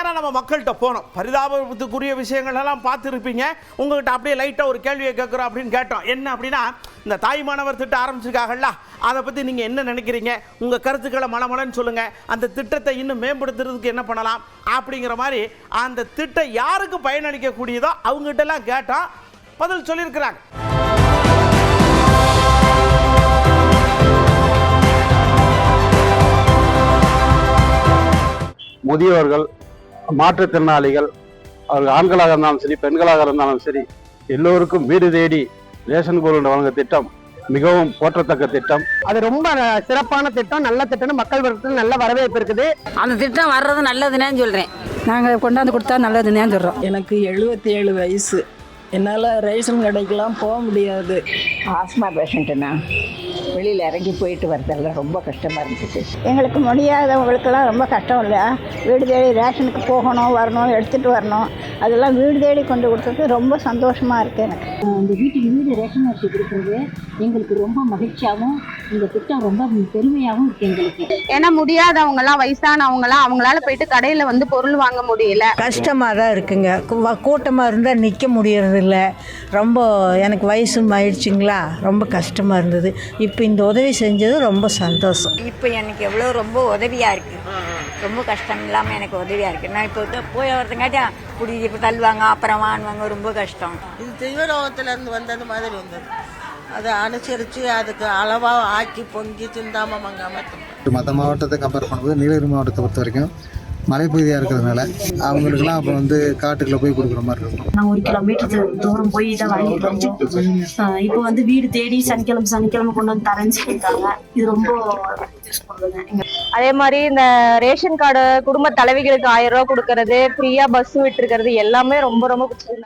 நேராக நம்ம மக்கள்கிட்ட போனோம். பரிதாபத்துக்குரிய விஷயங்கள் எல்லாம் பார்த்துருப்பீங்க. உங்கள்கிட்ட அப்படியே லைட்டாக ஒரு கேள்வியை கேட்குறோம் அப்படின்னு கேட்டோம். என்ன அப்படின்னா, இந்த தாய்மானவர் திட்டம் ஆரம்பிச்சிருக்காங்கல்ல, அதை பற்றி நீங்கள் என்ன நினைக்கிறீங்க, உங்கள் கருத்துக்களை மலமலன்னு சொல்லுங்கள், அந்த திட்டத்தை இன்னும் மேம்படுத்துறதுக்கு என்ன பண்ணலாம் அப்படிங்கிற மாதிரி அந்த திட்டம் யாருக்கு பயனளிக்கக்கூடியதோ அவங்ககிட்டலாம் கேட்டோம். பதில் சொல்லியிருக்கிறாங்க. முதியவர்கள், மாற்றுத்திறனாளிகள், அவர்கள் ஆண்களாக இருந்தாலும் சரி பெண்களாக இருந்தாலும் சரி எல்லோருக்கும் வீடு தேடி ரேஷன் பொருள் வழங்க திட்டம் மிகவும் போற்றத்தக்க திட்டம். அது ரொம்ப சிறப்பான திட்டம், நல்ல திட்டம், மக்கள் வர்க்கத்தில் நல்ல வரவேற்பு இருக்குது. அந்த திட்டம் வர்றது நல்லதுன்னு சொல்கிறேன். நாங்கள் கொண்டாந்து கொடுத்தா நல்லதுன்னு சொல்கிறோம். எனக்கு 77 வயசு. என்னால் ரேஷன் கடைக்கெல்லாம் போக முடியாது. ஆஸ்மா பேஷண்ட்டுண்ணா, வெளியில் இறங்கி போயிட்டு வரதெல்லாம் ரொம்ப கஷ்டமாக இருந்துச்சு. எங்களுக்கு முடியாதவங்களுக்கெல்லாம் ரொம்ப கஷ்டம் இல்லையா, வீடு தேடி ரேஷனுக்கு போகணும், வரணும், எடுத்துகிட்டு வரணும், அதெல்லாம் வீடு தேடி கொண்டு கொடுத்தது ரொம்ப சந்தோஷமாக இருக்குது எனக்கு. இந்த வீட்டுக்கு வீடு ரேஷன் அரிசி கொடுக்குறது எங்களுக்கு ரொம்ப மகிழ்ச்சியாகவும், இந்த திட்டம் ரொம்ப பெருமையாகவும் இருக்குது எங்களுக்கு. ஏன்னா முடியாதவங்கலாம், வயசானவங்கலாம் அவங்களால போயிட்டு கடையில் வந்து பொருள் வாங்க முடியல. கஷ்டமாக தான் இருக்குங்க. கூட்டமாக இருந்தால் நிற்க முடியறதில்ல. ரொம்ப எனக்கு வயசும் ஆயிடுச்சுங்களா, ரொம்ப கஷ்டமாக இருந்தது. இப்போ இந்த உதவி செஞ்சது ரொம்ப சந்தோஷம். இப்போ எனக்கு எவ்வளோ ரொம்ப உதவியாக இருக்குது. ரொம்ப கஷ்டம் இல்லாமல் எனக்கு உதவியாக இருக்குது. நான் இப்போ போய் வரதுங்காட்டியா குடிக்கு இப்போ தள்ளுவாங்க, அப்புறம் வாங்குவாங்க, ரொம்ப கஷ்டம். இது தெய்வலோகத்திலேருந்து வந்தது மாதிரி வந்தது. அதை அனுசரித்து அதுக்கு அளவாக ஆக்கி பொங்கி சிந்தாம மங்காமல். மற்ற மாவட்டத்தை கம்பேர் பண்ணும்போது நீலகிரி மாவட்டத்தை பொறுத்த வரைக்கும் மலைப்பகுதியாக இருக்கிறதுனால அவங்களுக்குலாம் அப்போ வந்து காட்டுக்குள்ளே போய் கொடுக்குற மாதிரி இருக்கும். நான் 1 கிலோமீட்டர் தூரம் போய் இதை வாங்கிட்டு வந்து இப்போ வந்து வீடு தேடி சனிக்கிழமை கொண்டு வந்து தரேன்னு சொல்லியிருக்காங்க. இது ரொம்ப அதே மாதிரி இந்த ரேஷன் கார்டு குடும்ப தலைவிகளுக்கு 1000 ரூபா கொடுக்கறது, ஃப்ரீயா பஸ் விட்டு இருக்கிறது எல்லாமே ரொம்ப ரொம்ப பிடிச்சிருக்கு.